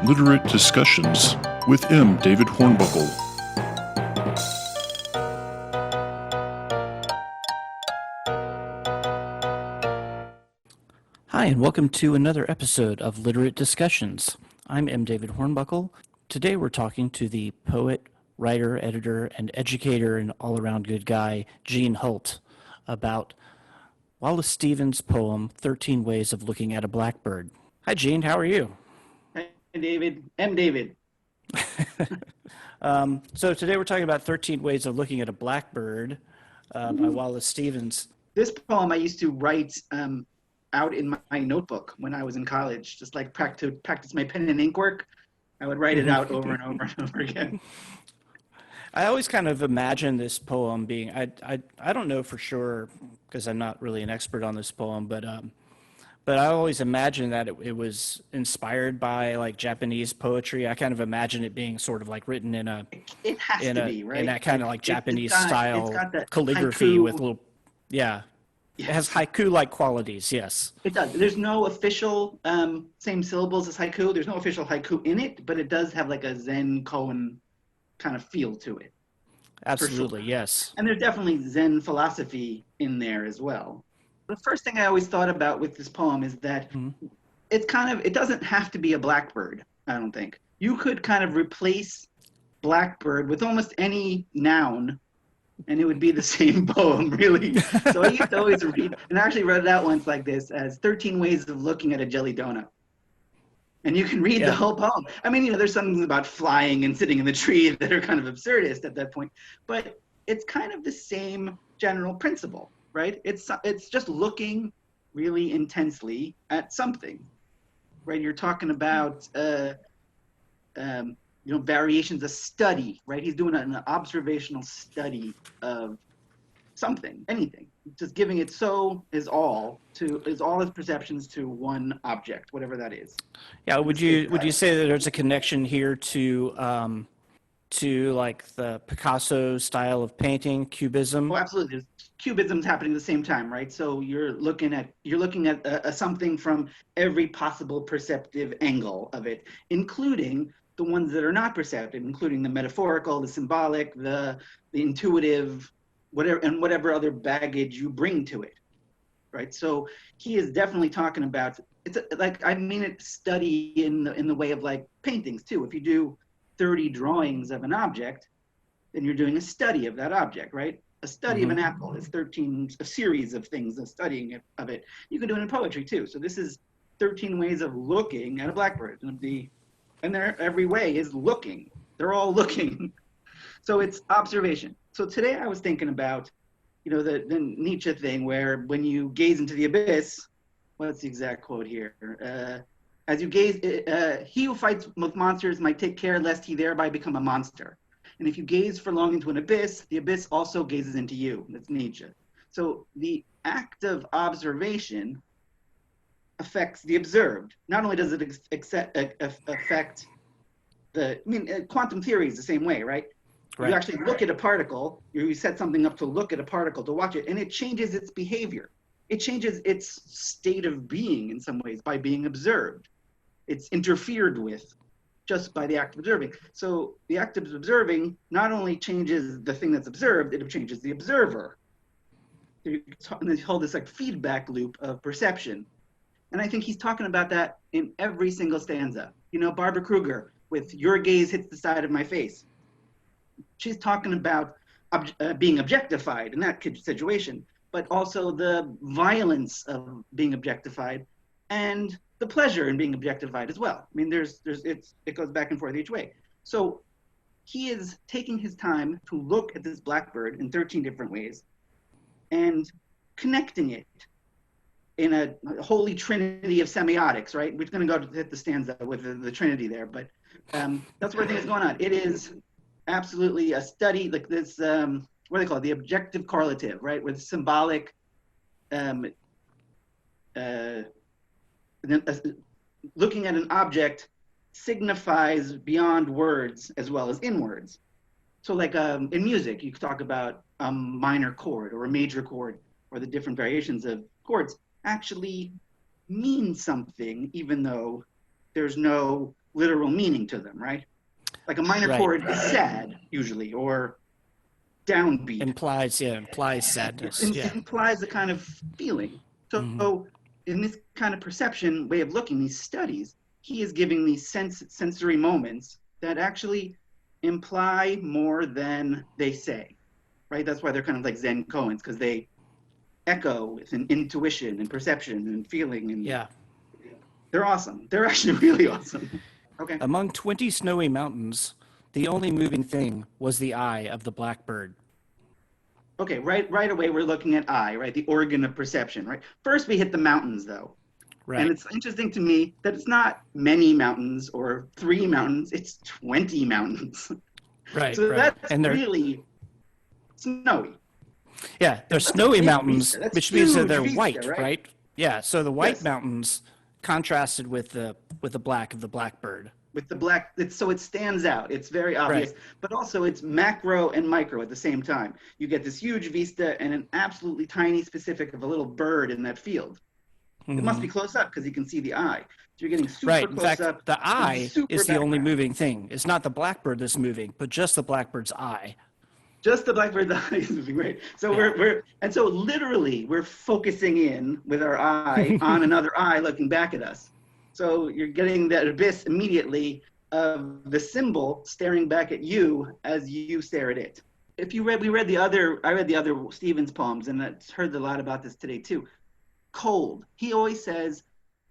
Literate Discussions with M. David Hornbuckle. Hi, and welcome to another episode of Literate Discussions. I'm M. David Hornbuckle. Today we're talking to the poet, writer, editor, and educator and all-around good guy, Gene Hult, about Wallace Stevens' poem, 13 Ways of Looking at a Blackbird. Hi, Gene. How are you? Hi, David. M. David. So today we're talking about 13 Ways of Looking at a Blackbird by Wallace Stevens. This poem I used to write out in my notebook when I was in college, just like practice my pen and ink work. I would write it out over and over and over again. I always kind of imagine this poem being, I don't know for sure because I'm not really an expert on this poem, but I always imagine that it was inspired by like Japanese poetry. I kind of imagine it being sort of like written in It has to be, right? in that kind of like Japanese style it's got that calligraphy haiku. with little, yeah. It has haiku-like qualities, yes. It does. There's no official same syllables as haiku. There's no official haiku in it, but it does have like a Zen koan kind of feel to it. Absolutely, sure. yes. And there's definitely Zen philosophy in there as well. The first thing I always thought about with this poem is that it doesn't have to be a blackbird, I don't think. You could kind of replace blackbird with almost any noun and it would be the same poem, really. So I used to always read, and I actually read it out once like this, as 13 Ways of Looking at a Jelly Donut. And you can read the whole poem. I mean, there's something about flying and sitting in the tree that are kind of absurdist at that point, but it's kind of the same general principle, right? It's just looking really intensely at something, right? You're talking about variations of study, right? He's doing an observational study of something, anything, just giving it is all his perceptions to one object, whatever that is. Yeah, would you say that there's a connection here to like the Picasso style of painting, Cubism? Oh, absolutely. Cubism's happening at the same time, right? So you're looking at something from every possible perceptive angle of it, including the ones that are not perceptive, including the metaphorical, the symbolic, the intuitive, whatever other baggage you bring to it, right? So he is definitely talking about study in the way of like paintings too. If you do 30 drawings of an object, then you're doing a study of that object, right? A study of an apple is 13, a series of things, a studying of it. You can do it in poetry too. So this is 13 ways of looking at a blackbird. And every way is looking. They're all looking. So it's observation. So today I was thinking about, the Nietzsche thing where when you gaze into the abyss, what's the exact quote here? As you gaze, he who fights with monsters might take care lest he thereby become a monster. And if you gaze for long into an abyss, the abyss also gazes into you. That's Nietzsche. So the act of observation affects the observed. Not only does it affect quantum theory is the same way, right? You actually look at a particle, you set something up to look at a particle, to watch it, and it changes its behavior. It changes its state of being in some ways by being observed. It's interfered with just by the act of observing. So the act of observing not only changes the thing that's observed, it changes the observer. And they hold this like feedback loop of perception. And I think he's talking about that in every single stanza. Barbara Kruger with "Your gaze hits the side of my face." She's talking about being objectified in that situation, but also the violence of being objectified and the pleasure in being objectified as well. I mean, it goes back and forth each way. So he is taking his time to look at this blackbird in 13 different ways and connecting it in a holy trinity of semiotics, right? We're going to go to hit the stanza with the trinity there, but that's where things going on. It is absolutely a study like this, what do they call it? The objective correlative, right? With symbolic, looking at an object signifies beyond words as well as in words. So like in music, you could talk about a minor chord or a major chord, or the different variations of chords actually mean something, even though there's no literal meaning to them, right? Like a minor Right. chord is sad usually, or downbeat. Implies sadness. It Yeah. implies a kind of feeling. So in this kind of perception way of looking, these studies, he is giving these sensory moments that actually imply more than they say, right? That's why they're kind of like Zen koans, because they echo with an intuition and perception and feeling, and Yeah. they're awesome. They're actually really awesome. Okay. Among 20 snowy mountains, the only moving thing was the eye of the blackbird. Okay, right away we're looking at eye, right? The organ of perception, right? First we hit the mountains though. Right. And it's interesting to me that it's not many mountains or 3 mountains, it's 20 mountains. Right. So right. that's And they're really snowy. yeah, they're That's a snowy big mountains, vista. That's which means that huge they're vista, white, right? right? Yeah. So the white Yes. mountains contrasted with the black of the blackbird. With the black, so it stands out. It's very obvious, but also it's macro and micro at the same time. You get this huge vista and an absolutely tiny specific of a little bird in that field. It must be close up because you can see the eye. So you're getting super Right. In close fact, up. the eye super is the only background. moving thing. It's not the blackbird that's moving, but just the blackbird's eye. Just the blackbird's eye is moving, right? So and so literally we're focusing in with our eye on another eye looking back at us. So you're getting that abyss immediately of the symbol staring back at you as you stare at it. If you read, I read the other Stevens poems, and I've heard a lot about this today too. Cold. He always says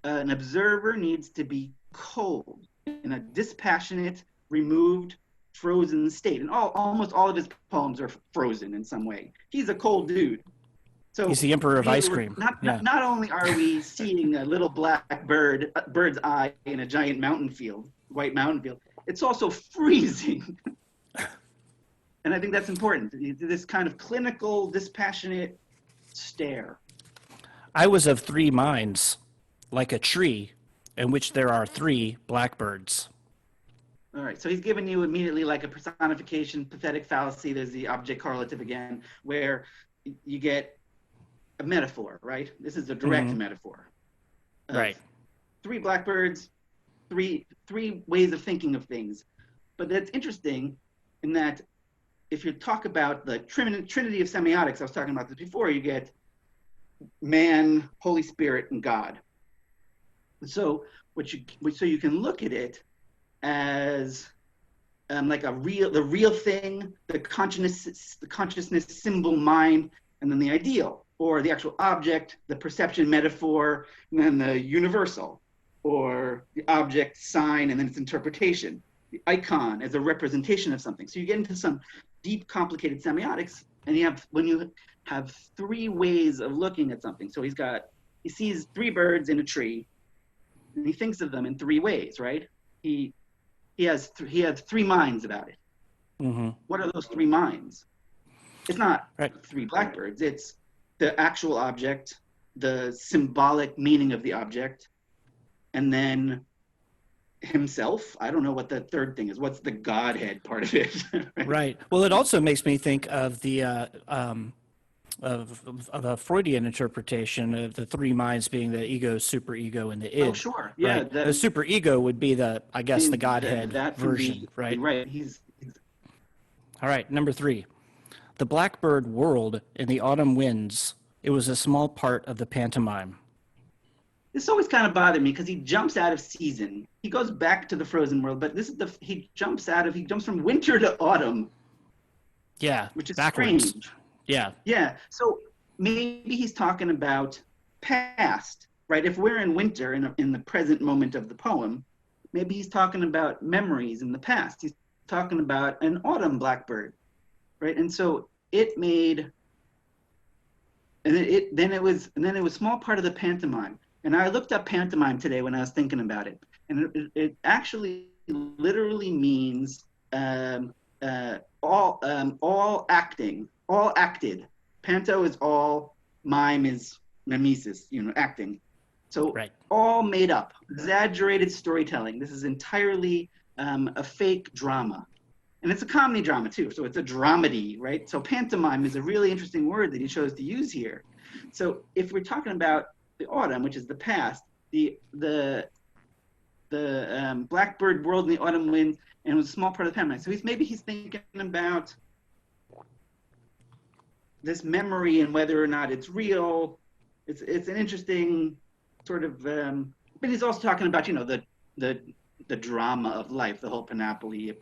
an observer needs to be cold in a dispassionate, removed, frozen state. And almost all of his poems are frozen in some way. He's a cold dude. So He's the emperor of ice cream. Not only are we seeing a little black bird's eye in a giant white mountain field, it's also freezing. And I think that's important. This kind of clinical, dispassionate stare. I was of 3 minds, like a tree in which there are 3 blackbirds. All right, so he's given you immediately like a personification, pathetic fallacy. There's the object correlative again, where you get a metaphor, right? This is a direct metaphor. Right. 3 blackbirds, three ways of thinking of things. But that's interesting in that if you talk about the trinity of semiotics, I was talking about this before, you get man, Holy Spirit, and God. So so you can look at it as like the real thing, the consciousness symbol mind, and then the ideal, or the actual object, the perception metaphor, and then the universal, or the object sign, and then its interpretation, the icon as a representation of something. So you get into some deep, complicated semiotics, and when you have 3 ways of looking at something. So he sees 3 birds in a tree, and he thinks of them in 3 ways, right? He has 3 minds about it. What are those 3 minds? It's not 3 blackbirds. It's the actual object, the symbolic meaning of the object, and then himself. I don't know what the third thing is. What's the Godhead part of it? Right. Well, it also makes me think of the of a Freudian interpretation of the 3 minds being the ego, superego, and the id. Oh, sure. Yeah. Right? The superego would be the Godhead that version, right? Right. All right. Number 3. The blackbird whirled in the autumn winds. It was a small part of the pantomime. This always kind of bothered me because he jumps out of season. He goes back to the frozen world, but he jumps from winter to autumn. Yeah. Which is backwards. strange. Yeah. Yeah. So maybe he's talking about past, right? If we're in winter in the present moment of the poem, maybe he's talking about memories in the past. He's talking about an autumn blackbird, right? And so it made, then it was a small part of the pantomime. And I looked up pantomime today when I was thinking about it, and it actually literally means all acting, all acted. Panto is all, mime is mimesis, acting. So all made up, exaggerated storytelling. This is entirely a fake drama. And it's a comedy drama too, so it's a dramedy, right? So pantomime is a really interesting word that he chose to use here. So if we're talking about the autumn, which is the past, the blackbird world in the autumn wind, and it was a small part of the pantomime. So he's thinking about this memory and whether or not it's real. It's an interesting sort of, but he's also talking about, you know, the drama of life, the whole panoply of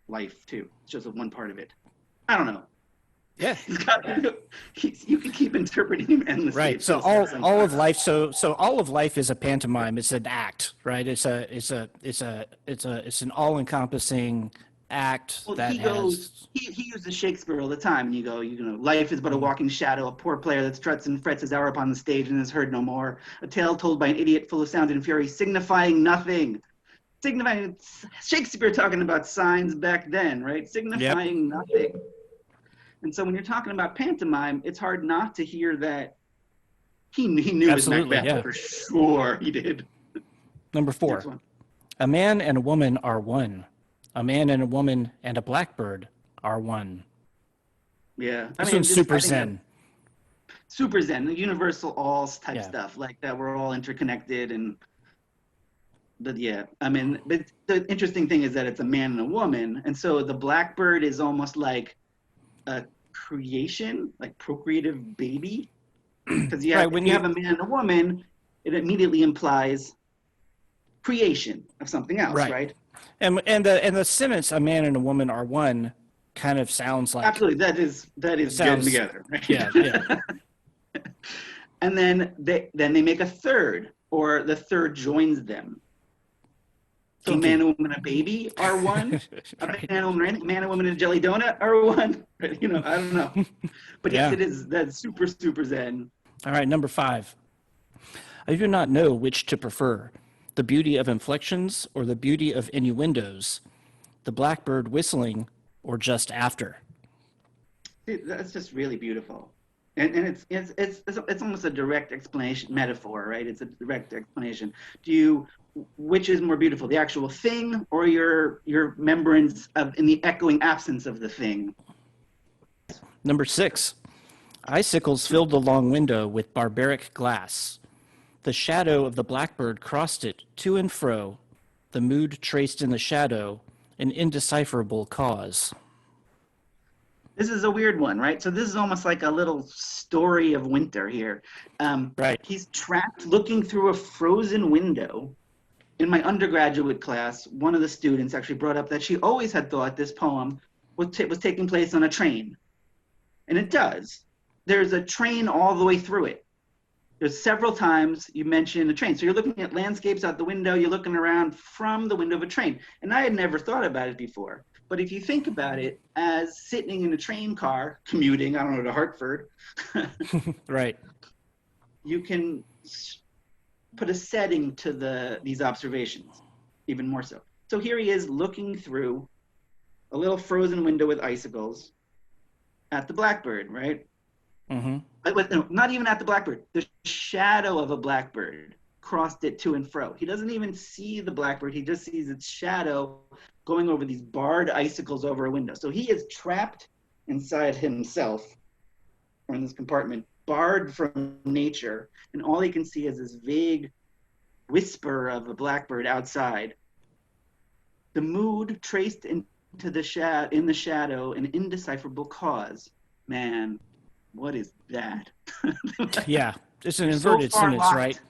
life too. It's just one part of it. I don't know. Yeah. You can keep interpreting him endlessly. Right. So all of life. So all of life is a pantomime. It's an act, right? It's an all-encompassing act he uses Shakespeare all the time, and you know, life is but a walking shadow, a poor player that struts and frets his hour upon the stage and is heard no more, a tale told by an idiot full of sound and fury, signifying nothing. Shakespeare talking about signs back then, right? Signifying nothing. And so when you're talking about pantomime, it's hard not to hear that he knew his Macbeth for sure. He did. Number 4, a man and a woman are one. A man and a woman and a blackbird are one. Yeah. This one's super zen. Super zen, the universal alls type stuff, like that we're all interconnected. But the interesting thing is that it's a man and a woman. And so the blackbird is almost like a creation, like procreative baby. Because when you have a man and a woman, it immediately implies creation of something else, right? And the sentence "a man and a woman are one" kind of sounds like absolutely that is good together, right? Yeah. And then they make a third, or the third joins them. So a man, a woman, and a baby are one. A man, a woman, and a jelly donut are one. You know, I don't know, but yes, it is. That's super zen. All right, number 5. I do not know which to prefer: the beauty of inflections or the beauty of innuendos, the blackbird whistling or just after. That's just really beautiful, and it's almost a direct explanation, metaphor, right? It's a direct explanation. Which is more beautiful, the actual thing or your remembrance in the echoing absence of the thing? Number 6, icicles filled the long window with barbaric glass. The shadow of the blackbird crossed it to and fro, the mood traced in the shadow, an indecipherable cause. This is a weird one, right? So this is almost like a little story of winter here. Right. He's trapped looking through a frozen window. In my undergraduate class, one of the students actually brought up that she always had thought this poem was taking place on a train. And it does. There's a train all the way through it. There's several times you mention a train. So you're looking at landscapes out the window, you're looking around from the window of a train. And I had never thought about it before. But if you think about it as sitting in a train car, commuting, I don't know, to Hartford, right, you can put a setting to these observations, even more so. So here he is looking through a little frozen window with icicles at the blackbird, right? Mm-hmm. No, not even at the blackbird. The shadow of a blackbird crossed it to and fro. He doesn't even see the blackbird. He just sees its shadow going over these barred icicles over a window. So he is trapped inside himself, or in this compartment, barred from nature, and all he can see is this vague whisper of a blackbird outside. The mood traced into in the shadow, an indecipherable cause. Man, what is that? Yeah, it's an inverted sentence, locked. Right?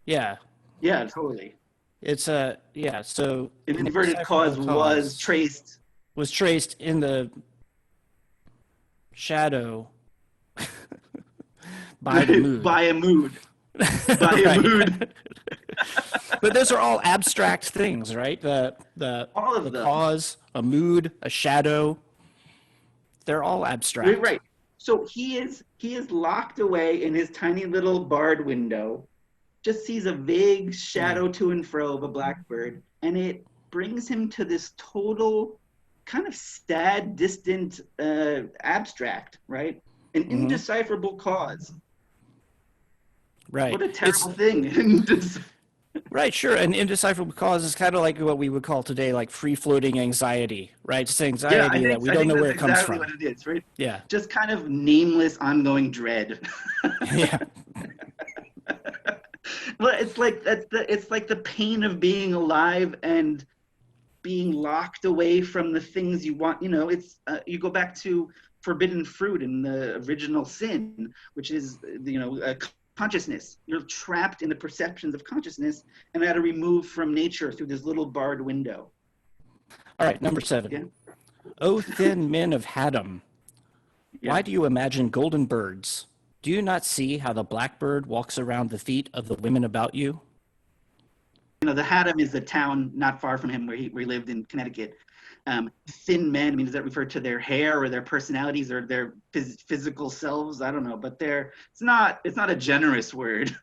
Yeah. Yeah, totally. It's so an inverted cause was traced in the shadow by the mood. By a mood. By a mood. But those are all abstract things, right? The cause, a mood, a shadow. They're all abstract. Right. So he is locked away in his tiny little barred window, just sees a vague shadow to and fro of a blackbird, and it brings him to this total kind of sad, distant, abstract, right? An indecipherable cause. Right. What a terrible thing. Right, sure. An indecipherable cause is kind of like what we would call today like free-floating anxiety, right? It's anxiety that we don't know where it comes from. What it is, right? Yeah. Just kind of nameless, ongoing dread. Yeah. Well, it's like the pain of being alive and being locked away from the things you want. It's you go back to forbidden fruit in the original sin, which is consciousness. You're trapped in the perceptions of consciousness and had to remove from nature through this little barred window. All right, number 7. Yeah. O thin men of Haddem, Yeah. why do you imagine golden birds? Do you not see how the blackbird walks around the feet of the women about you? The Haddem is the town not far from him where he lived in Connecticut. Thin men, I mean, does that refer to their hair or their personalities or their physical selves? I don't know, but it's not a generous word.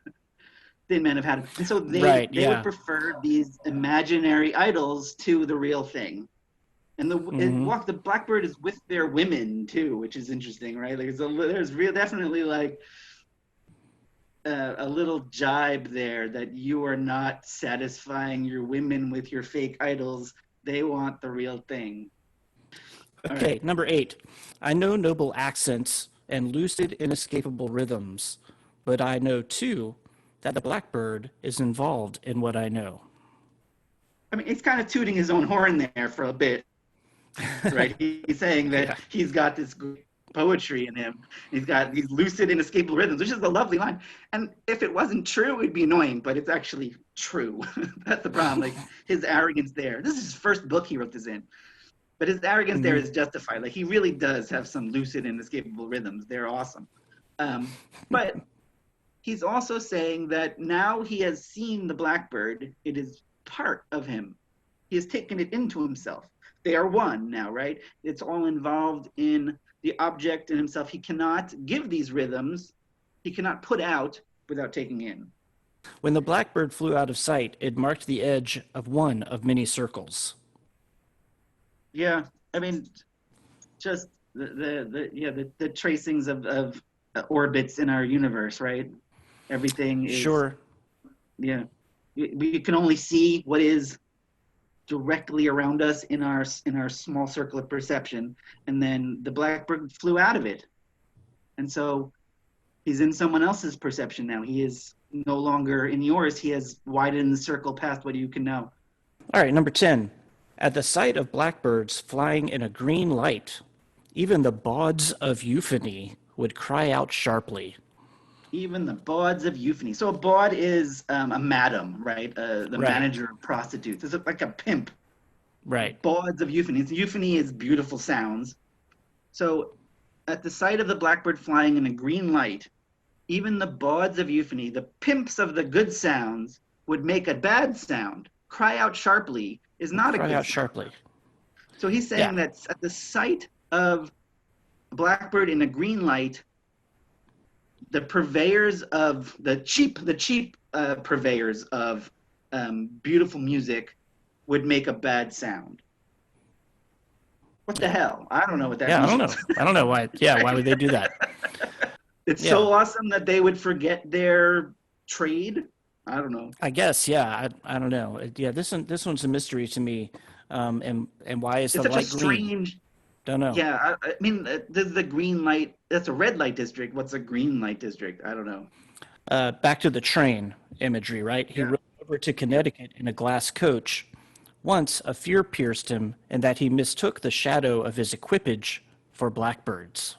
Thin men have had, and so they would prefer these imaginary idols to the real thing. And the blackbird is with their women too, which is interesting, right? Like there's definitely like a little jibe there that you are not satisfying your women with your fake idols. They want the real thing. Okay, right. Number 8. I know noble accents and lucid, inescapable rhythms, but I know too that the blackbird is involved in what I know. I mean, it's kind of tooting his own horn there for a bit, right? He's saying that he's got this poetry in him. He's got these lucid, inescapable rhythms, which is a lovely line. And if it wasn't true, it'd be annoying, but it's actually true. That's the problem. Like his arrogance there. This is his first book he wrote this in. But his arrogance there is justified. Like he really does have some lucid, inescapable rhythms. They're awesome. But he's also saying that now he has seen the blackbird. It is part of him. He has taken it into himself. They are one now, right? It's all involved in the object and himself. He cannot give these rhythms. He cannot put out without taking in. When the blackbird flew out of sight, it marked the edge of one of many circles. Yeah, I mean, just the tracings of orbits in our universe, right? Everything is sure. Yeah, we can only see what is directly around us in our small circle of perception, and then the blackbird flew out of it, and so he's in someone else's perception now. He is no longer in yours. He has widened the circle past what you can know. All right, number 10. At the sight of blackbirds flying in a green light, even the bawds of euphony would cry out sharply. Even the bawds of euphony. So a bawd is a madam, right? The manager of prostitutes. It's like a pimp. Right. Bawds of euphony. Euphony is beautiful sounds. So at the sight of the blackbird flying in a green light, even the bawds of euphony, the pimps of the good sounds, would make a bad sound. Cry out sharply is not a good sound. Cry out sharply. So he's saying that at the sight of a blackbird in a green light, the purveyors of the cheap purveyors of beautiful music would make a bad sound. What the hell? I don't know what that means. I don't know why. Yeah, why would they do that? It's so awesome that they would forget their trade. I don't know. I guess, yeah. I don't know. Yeah, this one's a mystery to me. And why is the light green? Don't know. Yeah, I mean, there's the green light. That's a red light district. What's a green light district? I don't know. Back to the train imagery, right? He rode over to Connecticut in a glass coach. Once a fear pierced him in that he mistook the shadow of his equipage for blackbirds.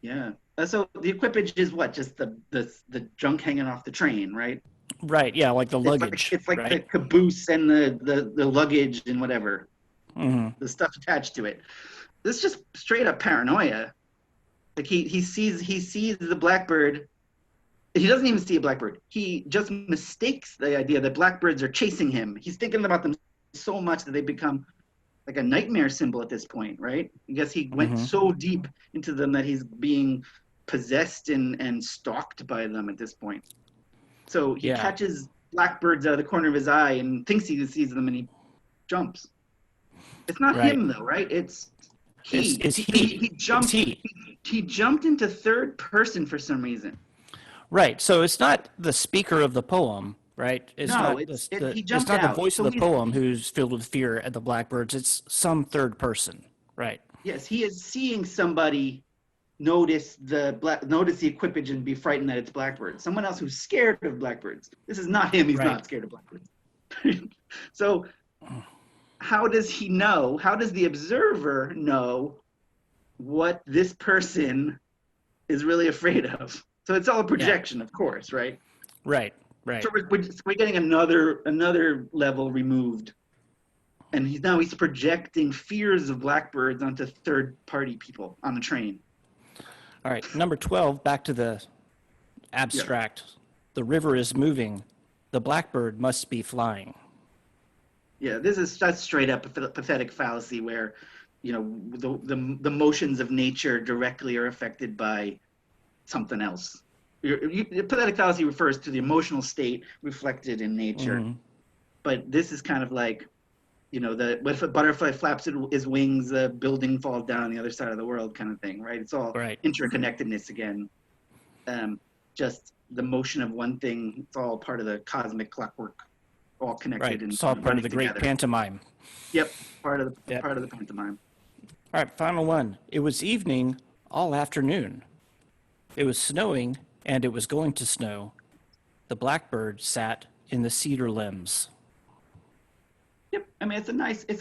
Yeah. So the equipage is what? Just the junk hanging off the train, right? Right. Yeah, like the luggage. It's like the caboose and the luggage and whatever. Mm-hmm. The stuff attached to it. This is just straight up paranoia. Like he sees the blackbird. He doesn't even see a blackbird. He just mistakes the idea that blackbirds are chasing him. He's thinking about them so much that they become like a nightmare symbol at this point, right? I guess he went so deep into them that he's being possessed and stalked by them at this point. So he catches blackbirds out of the corner of his eye and thinks he sees them, and he jumps. It's not him though, right? It's he. He jumped. He jumped into third person for some reason. Right. So it's not the speaker of the poem, right? It's not the voice of the poem who's filled with fear at the blackbirds. It's some third person, right? Yes, he is seeing somebody notice the equipage and be frightened that it's blackbirds. Someone else who's scared of blackbirds. This is not him. He's not scared of blackbirds. So how does he know? How does the observer know what this person is really afraid of? So it's all a projection, of course, right? Right. So we're getting another level removed. And he's projecting fears of blackbirds onto third-party people on a train. All right, number 12, back to the abstract. Yeah. The river is moving. The blackbird must be flying. Yeah, that's straight up a pathetic fallacy where, the motions of nature directly are affected by something else. The pathetic fallacy refers to the emotional state reflected in nature. Mm-hmm. But this is kind of like, what if a butterfly flaps his wings, a building falls down on the other side of the world kind of thing, right? It's all interconnectedness again. Just the motion of one thing, it's all part of the cosmic clockwork, all connected. Right, it's all part of the great pantomime. Yep, part of the pantomime. All right, final one. It was evening all afternoon. It was snowing, and it was going to snow. The blackbird sat in the cedar limbs. Yep, I mean it's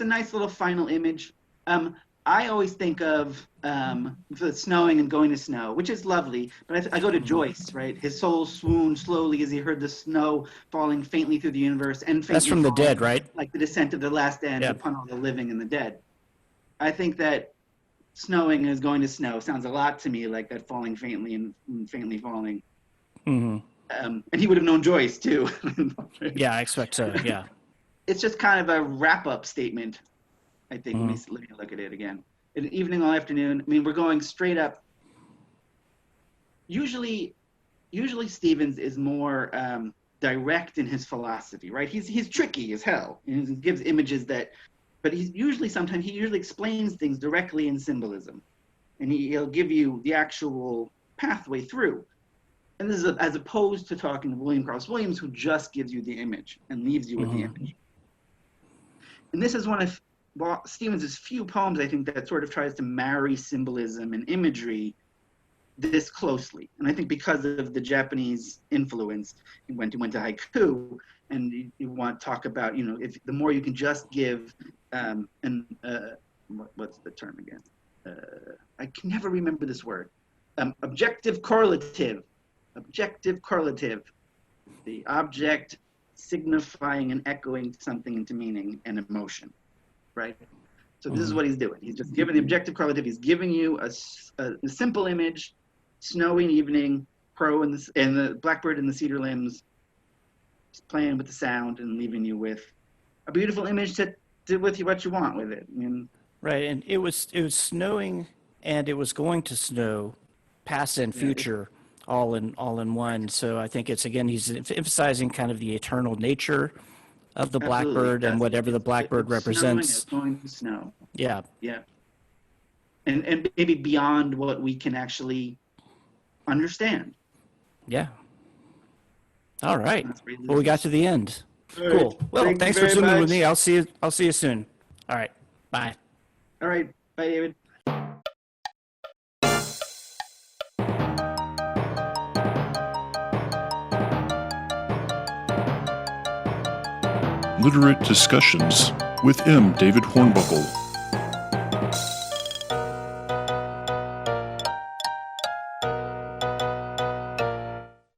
a nice little final image. I always think of the snowing and going to snow, which is lovely. But I go to Joyce, right? His soul swooned slowly as he heard the snow falling faintly through the universe, and that's from the dead, right? Like the descent of the last end upon all the living and the dead. I think that snowing is going to snow sounds a lot to me like that falling faintly and faintly falling. Mm-hmm. And he would have known Joyce too. Yeah, I expect so. Yeah. It's just kind of a wrap-up statement, I think. Mm-hmm. Let me look at it again. An evening all afternoon. I mean, we're going straight up. Usually Stevens is more direct in his philosophy, right? He's tricky as hell. He gives images but he usually explains things directly in symbolism, and he'll give you the actual pathway through. And this is as opposed to talking to William Carlos Williams, who just gives you the image and leaves you with the image. And this is one of Stevens' few poems, I think, that sort of tries to marry symbolism and imagery this closely. And I think because of the Japanese influence, he went to haiku, and you want to talk about, if the more you can just give, what's the term again? I can never remember this word. Objective correlative. The object signifying and echoing something into meaning and emotion, right? So this is what he's doing. He's just giving the objective correlative. He's giving you a simple image, snowy evening, crow and the blackbird in the cedar limbs, just playing with the sound and leaving you with a beautiful image to do with you what you want with it. I mean, right, and it was snowing, and it was going to snow, past and future. All in one. So I think it's, again, he's emphasizing kind of the eternal nature of the blackbird and whatever the blackbird represents. It's going to snow. Yeah. Yeah. And maybe beyond what we can actually understand. Yeah. All right. Well, we got to the end. All cool. Right. Well, thanks for tuning with me. I'll see you soon. All right. Bye. All right. Bye, David. Literate Discussions with M. David Hornbuckle.